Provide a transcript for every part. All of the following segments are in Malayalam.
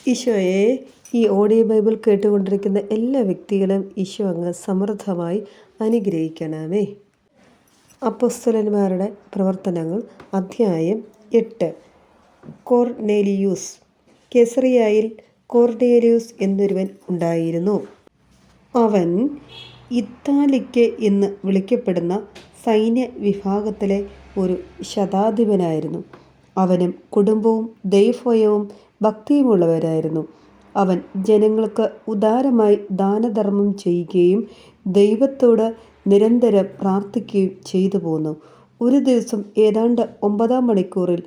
ഈശോയെ, ഈ ഓഡിയോ ബൈബിൾ കേട്ടുകൊണ്ടിരിക്കുന്ന എല്ലാ വ്യക്തികളും ഈശോ അങ്ങ് സമൃദ്ധമായി അനുഗ്രഹിക്കണമേ. അപ്പോസ്തലന്മാരുടെ പ്രവർത്തനങ്ങൾ അധ്യായം 8. കോർണേലിയൂസ്. കെസറിയായിൽ കോർണേലിയൂസ് എന്നൊരുവൻ ഉണ്ടായിരുന്നു. അവൻ ഇത്താലിക്ക് എന്ന് വിളിക്കപ്പെടുന്ന സൈന്യ വിഭാഗത്തിലെ ഒരു ശതാധിപനായിരുന്നു. അവനും കുടുംബവും ദൈവഭയവും ഭക്തിയുമുള്ളവരായിരുന്നു. അവൻ ജനങ്ങൾക്ക് ഉദാരമായി ദാനധർമ്മം ചെയ്യുകയും ദൈവത്തോട് നിരന്തരം പ്രാർത്ഥിക്കുകയും ചെയ്തു പോന്നു. ഒരു ദിവസം ഏതാണ്ട് 9-ാം മണിക്കൂറിൽ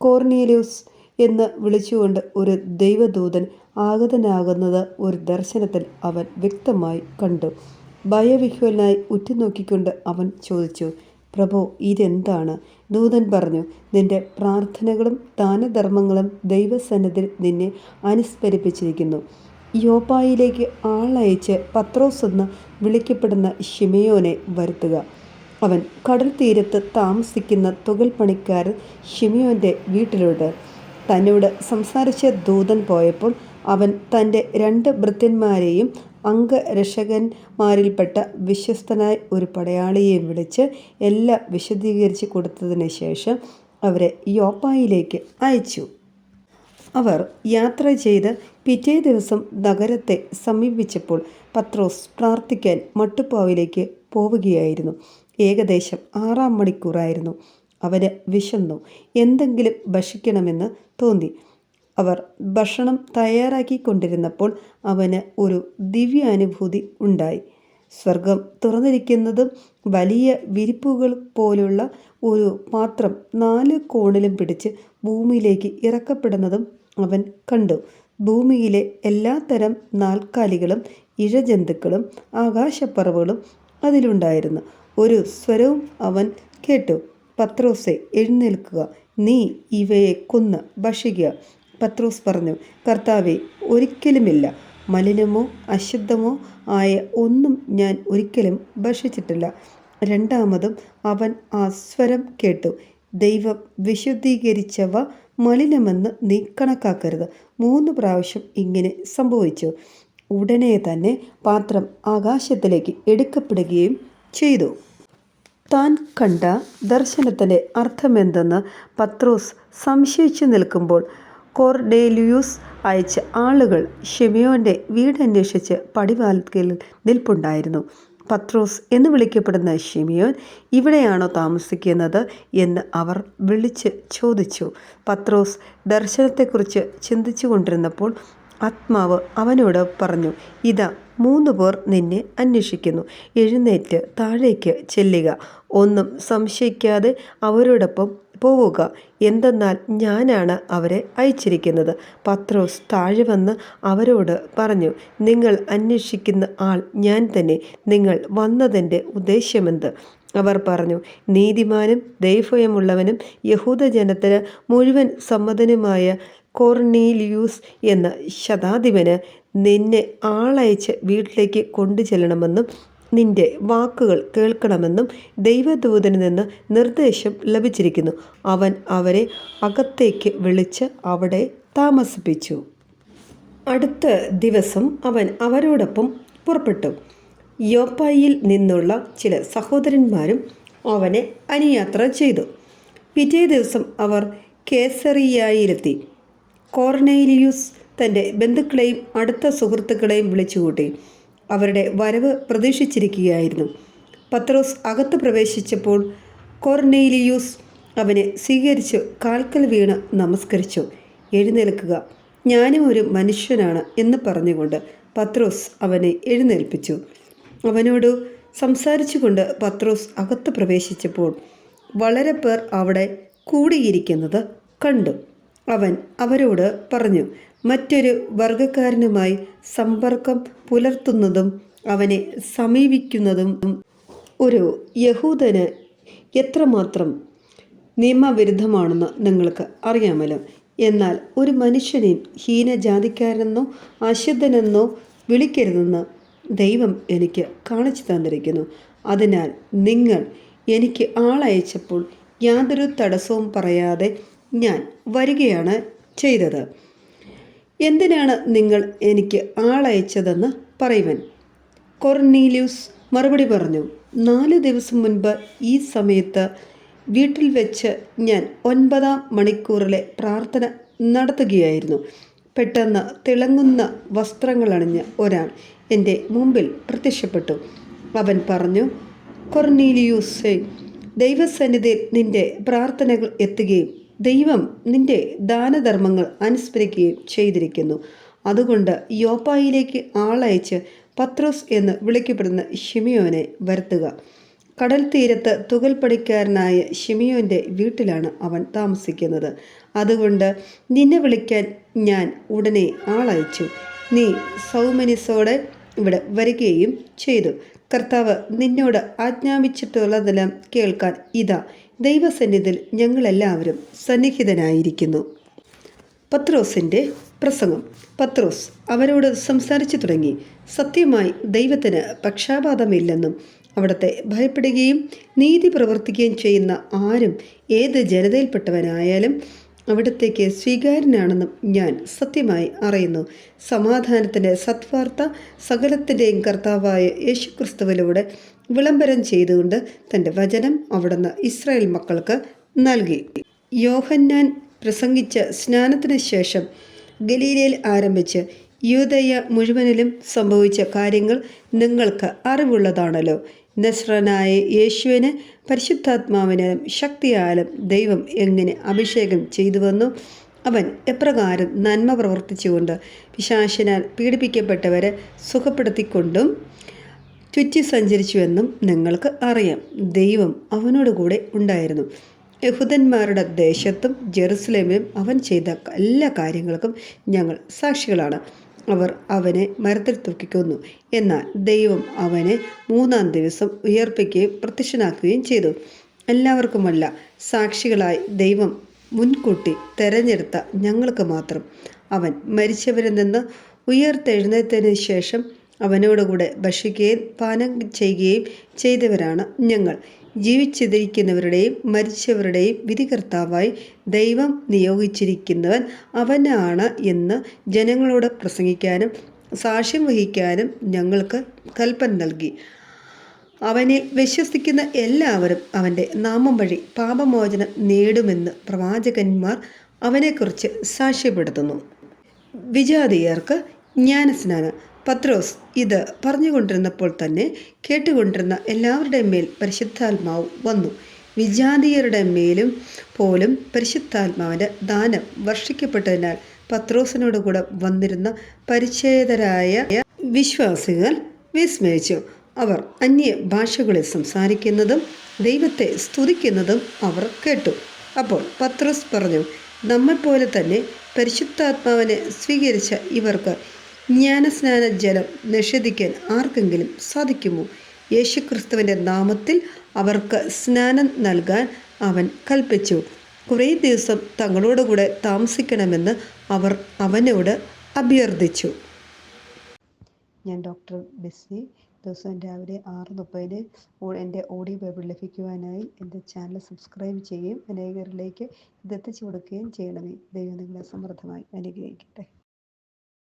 കോർണേലിയൂസ് എന്ന് വിളിച്ചുകൊണ്ട് ഒരു ദൈവദൂതൻ ആഗതനാകുന്നത് ഒരു ദർശനത്തിൽ അവൻ വ്യക്തമായി കണ്ടു. ഭയവിഹ്വലനായി ഉറ്റുനോക്കിക്കൊണ്ട് അവൻ ചോദിച്ചു, പ്രഭോ, ഇതെന്താണ്? ദൂതൻ പറഞ്ഞു, നിന്റെ പ്രാർത്ഥനകളും ദാനധർമ്മങ്ങളും ദൈവസന്നിധിയിൽ നിന്നെ അനുസ്മരിപ്പിച്ചിരിക്കുന്നു. യോപ്പായിലേക്ക് ആളയച്ച് പത്രോസ് എന്ന് വിളിക്കപ്പെടുന്ന ശിമയോനെ വരുത്തുക. അവൻ കടൽ തീരത്ത് താമസിക്കുന്ന തുകൽ പണിക്കാരൻ ശിമയോൻ്റെ വീട്ടിലോട്ട്. തന്നോട് സംസാരിച്ച ദൂതൻ പോയപ്പോൾ അവൻ തൻ്റെ 2 ഭൃത്യന്മാരെയും അംഗരക്ഷകന്മാരിൽപ്പെട്ട വിശ്വസ്തനായ ഒരു പടയാളിയെയും വിളിച്ച് എല്ലാം വിശദീകരിച്ച് കൊടുത്തതിന് ശേഷം അവരെ യോപ്പായിലേക്ക് അയച്ചു. അവർ യാത്ര ചെയ്ത് പിറ്റേ ദിവസം നഗരത്തെ സമീപിച്ചപ്പോൾ പത്രോസ് പ്രാർത്ഥിക്കാൻ മട്ടുപ്പാവിലേക്ക് പോവുകയായിരുന്നു. ഏകദേശം 6-ാം മണിക്കൂറായിരുന്നു. അവന് വിശന്നു. എന്തെങ്കിലും ഭക്ഷിക്കണമെന്ന് തോന്നി. അവർ ഭക്ഷണം തയ്യാറാക്കിക്കൊണ്ടിരുന്നപ്പോൾ അവന് ഒരു ദിവ്യാനുഭൂതി ഉണ്ടായി. സ്വർഗം തുറന്നിരിക്കുന്നതും വലിയ വിരിപ്പുകൾ പോലുള്ള ഒരു പാത്രം 4 കോണിലും പിടിച്ച് ഭൂമിയിലേക്ക് ഇറക്കപ്പെടുന്നതും അവൻ കണ്ടു. ഭൂമിയിലെ എല്ലാത്തരം നാൽക്കാലികളും ഇഴജന്തുക്കളും ആകാശപ്പറവുകളും അതിലുണ്ടായിരുന്നു. ഒരു സ്വരവും അവൻ കേട്ടു, പത്രോസേ, എഴുന്നേൽക്കുക, നീ ഇവയെ കൊന്ന് ഭക്ഷിക്കുക. പത്രോസ് പറഞ്ഞു, കർത്താവേ, ഒരിക്കലുമില്ല. മലിനമോ അശുദ്ധമോ ആയ ഒന്നും ഞാൻ ഒരിക്കലും ഭക്ഷിച്ചിട്ടില്ല. രണ്ടാമതും അവൻ ആ സ്വരം കേട്ടു, ദൈവം വിശുദ്ധീകരിച്ചവ മലിനമെന്ന് നീ കണക്കാക്കരുത്. 3 പ്രാവശ്യം ഇങ്ങനെ സംഭവിച്ചു. ഉടനെ തന്നെ പാത്രം ആകാശത്തിലേക്ക് എടുക്കപ്പെടുകയും ചെയ്തു. താൻ കണ്ട ദർശനത്തിൻ്റെ അർത്ഥമെന്തെന്ന് പത്രോസ് സംശയിച്ചു നിൽക്കുമ്പോൾ കോർണേലിയൂസ് അയച്ച ആളുകൾ ശിമയോൻ്റെ വീടന്വേഷിച്ച് പടിവാതിൽക്കൽ നിൽപ്പുണ്ടായിരുന്നു. പത്രോസ് എന്ന് വിളിക്കപ്പെടുന്ന ശിമയോൻ ഇവിടെയാണോ താമസിക്കുന്നത് എന്ന് അവർ വിളിച്ച് ചോദിച്ചു. പത്രോസ് ദർശനത്തെക്കുറിച്ച് ചിന്തിച്ചു കൊണ്ടിരുന്നപ്പോൾ ആത്മാവ് അവനോട് പറഞ്ഞു, ഇതാ 3 പേർ നിന്നെ അന്വേഷിക്കുന്നു. എഴുന്നേറ്റ് താഴേക്ക് ചെല്ലുക. ഒന്നും സംശയിക്കാതെ അവരോടൊപ്പം പോവുക. എന്തെന്നാൽ ഞാനാണ് അവരെ അയച്ചിരിക്കുന്നത്. പത്രോസ് താഴെ വന്ന് അവരോട് പറഞ്ഞു, നിങ്ങൾ അന്വേഷിക്കുന്ന ആൾ ഞാൻ തന്നെ. നിങ്ങൾ വന്നതിൻ്റെ ഉദ്ദേശ്യമെന്ത്? അവർ പറഞ്ഞു, നീതിമാനും ദൈവഭയമുള്ളവനും യഹൂദജനത്തിന് മുഴുവൻ സമ്മതനുമായ കോർണേലിയൂസ് എന്ന ശതാധിപന് നിന്നെ ആളയച്ച് വീട്ടിലേക്ക് കൊണ്ടുചെല്ലണമെന്നും നിന്റെ വാക്കുകൾ കേൾക്കണമെന്നും ദൈവദൂതനിൽ നിന്ന് നിർദ്ദേശം ലഭിച്ചിരിക്കുന്നു. അവൻ അവരെ അകത്തേക്ക് വിളിച്ച് അവിടെ താമസിപ്പിച്ചു. അടുത്ത ദിവസം അവൻ അവരോടൊപ്പം പുറപ്പെട്ടു. യോപ്പായിൽ നിന്നുള്ള ചില സഹോദരന്മാരും അവനെ അനുയാത്ര ചെയ്തു. പിറ്റേ ദിവസം അവർ കെസറിയായിലെത്തി. കോർണേലിയൂസ് തൻ്റെ ബന്ധുക്കളെയും അടുത്ത സുഹൃത്തുക്കളെയും വിളിച്ചുകൂട്ടി. അവരുടെ വരവ് പ്രതീക്ഷിച്ചിരിക്കുകയായിരുന്നു. പത്രോസ് അകത്ത് പ്രവേശിച്ചപ്പോൾ കോർണേലിയൂസ് അവനെ സ്വീകരിച്ചു കാൽക്കൽ വീണ് നമസ്കരിച്ചു. എഴുന്നേൽക്കുക, ഞാനും ഒരു മനുഷ്യനാണ് എന്ന് പറഞ്ഞുകൊണ്ട് പത്രോസ് അവനെ എഴുന്നേൽപ്പിച്ചു. അവനോട് സംസാരിച്ചുകൊണ്ട് പത്രോസ് അകത്ത് പ്രവേശിച്ചപ്പോൾ വളരെ പേർ അവിടെ കൂടിയിരിക്കുന്നത് കണ്ടു. അവൻ അവരോട് പറഞ്ഞു, മറ്റൊരു വർഗക്കാരനുമായി സമ്പർക്കം പുലർത്തുന്നതും അവനെ സമീപിക്കുന്നതും ഒരു യഹൂദന് എത്രമാത്രം നിയമവിരുദ്ധമാണെന്ന് നിങ്ങൾക്ക് അറിയാമല്ലോ. എന്നാൽ ഒരു മനുഷ്യനെയും ഹീനജാതിക്കാരെന്നോ അശുദ്ധനെന്നോ വിളിക്കരുതെന്ന് ദൈവം എനിക്ക് കാണിച്ചു തന്നിരിക്കുന്നു. അതിനാൽ നിങ്ങൾ എനിക്ക് ആളയച്ചപ്പോൾ യാതൊരു തടസ്സവും പറയാതെ ഞാൻ വരികയാണ് ചെയ്തത്. എന്തിനാണ് നിങ്ങൾ എനിക്ക് ആളയച്ചതെന്ന് പറയുവൻ. കൊർണീലിയൂസ് മറുപടി പറഞ്ഞു, 4 ദിവസം മുൻപ് ഈ സമയത്ത് വീട്ടിൽ വെച്ച് ഞാൻ 9-ാം മണിക്കൂറിലെ പ്രാർത്ഥന നടത്തുകയായിരുന്നു. പെട്ടെന്ന് തിളങ്ങുന്ന വസ്ത്രങ്ങളണിഞ്ഞ ഒരാൾ എൻ്റെ മുമ്പിൽ പ്രത്യക്ഷപ്പെട്ടു. അവൻ പറഞ്ഞു, കൊർണീലിയൂസേ, ദൈവസന്നിധിയിൽ നിന്റെ പ്രാർത്ഥനകൾ എത്തുകയും ദൈവം നിന്റെ ദാനധർമ്മങ്ങൾ അനുസ്മരിക്കുകയും ചെയ്തിരിക്കുന്നു. അതുകൊണ്ട് യോപ്പായിലേക്ക് ആളയച്ച് പത്രോസ് എന്ന് വിളിക്കപ്പെടുന്ന ശിമിയോനെ വരുത്തുക. കടൽ തീരത്ത് തുകൽപ്പണിക്കാരനായ ശിമിയോൻ്റെ വീട്ടിലാണ് അവൻ താമസിക്കുന്നത്. അതുകൊണ്ട് നിന്നെ വിളിക്കാൻ ഞാൻ ഉടനെ ആളയച്ചു. നീ സൗമനസ്സോടെ ഇവിടെ വരികയും ചെയ്തു. കർത്താവ് നിന്നോട് ആജ്ഞാപിച്ചിട്ടുള്ളതെല്ലാം കേൾക്കാൻ ഇതാ ദൈവസന്നിധിയിൽ ഞങ്ങളെല്ലാവരും സന്നിഹിതനായിരിക്കുന്നു. പത്രോസിൻ്റെ പ്രസംഗം. പത്രോസ് അവരോട് സംസാരിച്ചു തുടങ്ങി. സത്യമായി ദൈവത്തിന് പക്ഷാപാതമില്ലെന്നും അവിടുത്തെ ഭയപ്പെടുകയും നീതി പ്രവർത്തിക്കുകയും ചെയ്യുന്ന ആരും ഏത് ജനതയിൽപ്പെട്ടവനായാലും അവിടത്തേക്ക് സ്വീകാര്യനാണെന്നും ഞാൻ സത്യമായി അറിയുന്നു. സമാധാനത്തിൻ്റെ സത്വാർത്ത സകലത്തിൻ്റെയും കർത്താവായ യേശുക്രിസ്തുവിലൂടെ വിളംബരം ചെയ്തുകൊണ്ട് തൻ്റെ വചനം അവിടുന്ന് ഇസ്രായേൽ മക്കൾക്ക് നൽകി. യോഹന്നാൻ പ്രസംഗിച്ച സ്നാനത്തിന് ശേഷം ഗലീലയിൽ ആരംഭിച്ച് യൂദയ മുഴുവനിലും സംഭവിച്ച കാര്യങ്ങൾ നിങ്ങൾക്ക് അറിവുള്ളതാണല്ലോ. നസ്രനായ യേശുവിന് പരിശുദ്ധാത്മാവിനാലും ശക്തിയാലും ദൈവം എങ്ങനെ അഭിഷേകം ചെയ്തുവെന്നും അവൻ എപ്രകാരം നന്മ പ്രവർത്തിച്ചുകൊണ്ട് പിശാചിനാൽ പീഡിപ്പിക്കപ്പെട്ടവരെ സുഖപ്പെടുത്തിക്കൊണ്ടും ചുറ്റി സഞ്ചരിച്ചുവെന്നും നിങ്ങൾക്ക് അറിയാം. ദൈവം അവനോട് കൂടെ ഉണ്ടായിരുന്നു. യഹൂദന്മാരുടെ ദേശത്തും ജെറുസലേമിലും അവൻ ചെയ്ത എല്ലാ കാര്യങ്ങൾക്കും ഞങ്ങൾ സാക്ഷികളാണ്. അവർ അവനെ മരത്തിൽ തൂക്കിക്കൊന്നു. എന്നാൽ ദൈവം അവനെ 3-ാം ദിവസം ഉയർപ്പിക്കുകയും പ്രത്യക്ഷനാക്കുകയും ചെയ്തു. എല്ലാവർക്കുമല്ല, സാക്ഷികളായി ദൈവം മുൻകൂട്ടി തെരഞ്ഞെടുത്ത ഞങ്ങൾക്ക് മാത്രം. അവൻ മരിച്ചവരിൽ നിന്ന് ഉയർത്തെഴുന്നേറ്റതിന് ശേഷം അവനോടുകൂടെ ഭക്ഷിക്കുകയും പാനം ചെയ്യുകയും ചെയ്തവരാണ് ഞങ്ങൾ. ജീവിച്ചിരിക്കുന്നവരുടെയും മരിച്ചവരുടെയും വിധികർത്താവായി ദൈവം നിയോഗിച്ചിരിക്കുന്നവൻ അവനാണ് എന്ന് ജനങ്ങളോട് പ്രസംഗിക്കാനും സാക്ഷ്യം വഹിക്കാനും ഞങ്ങൾക്ക് കൽപ്പന നൽകി. അവനിൽ വിശ്വസിക്കുന്ന എല്ലാവരും അവൻ്റെ നാമം വഴി പാപമോചനം നേടുമെന്ന് പ്രവാചകന്മാർ അവനെക്കുറിച്ച് സാക്ഷ്യപ്പെടുത്തുന്നു. വിജാതീയർക്ക് ജ്ഞാനസ്നാനം. പത്രോസ് ഇത് പറഞ്ഞുകൊണ്ടിരുന്നപ്പോൾ തന്നെ കേട്ടുകൊണ്ടിരുന്ന എല്ലാവരുടെയും മേൽ പരിശുദ്ധാത്മാവ് വന്നു. വിജാതീയരുടെ മേലും പോലും പരിശുദ്ധാത്മാവിൻ്റെ ദാനം വർഷിക്കപ്പെട്ടതിനാൽ പത്രോസിനോടുകൂടെ വന്നിരുന്ന പരിച്ഛേദരായ വിശ്വാസികൾ വിസ്മയിച്ചു. അവർ അന്യ ഭാഷകളിൽ സംസാരിക്കുന്നതും ദൈവത്തെ സ്തുതിക്കുന്നതും അവർ കേട്ടു. അപ്പോൾ പത്രോസ് പറഞ്ഞു, നമ്മെപ്പോലെ തന്നെ പരിശുദ്ധാത്മാവിനെ സ്വീകരിച്ച ഇവർക്ക് ജ്ഞാനസ്നാന ജലം നിഷേധിക്കാൻ ആർക്കെങ്കിലും സാധിക്കുമോ? യേശുക്രിസ്തുവിൻ്റെ നാമത്തിൽ അവർക്ക് സ്നാനം നൽകാൻ അവൻ കൽപ്പിച്ചു. കുറേ ദിവസം തങ്ങളോടുകൂടെ താമസിക്കണമെന്ന് അവർ അവനോട് അഭ്യർത്ഥിച്ചു. ഞാൻ ഡോക്ടർ ബിസ്മി. ദിവസവും രാവിലെ 6:30 എൻ്റെ ഓഡിയോ ബൈബിൾ ലഭിക്കുവാനായി എൻ്റെ ചാനൽ സബ്സ്ക്രൈബ് ചെയ്യുകയും അനേകരിലേക്ക് ഇതെത്തിച്ചു കൊടുക്കുകയും ചെയ്യണമേ. ദൈവം നിങ്ങളെ സമൃദ്ധമായി അനുഗ്രഹിക്കട്ടെ.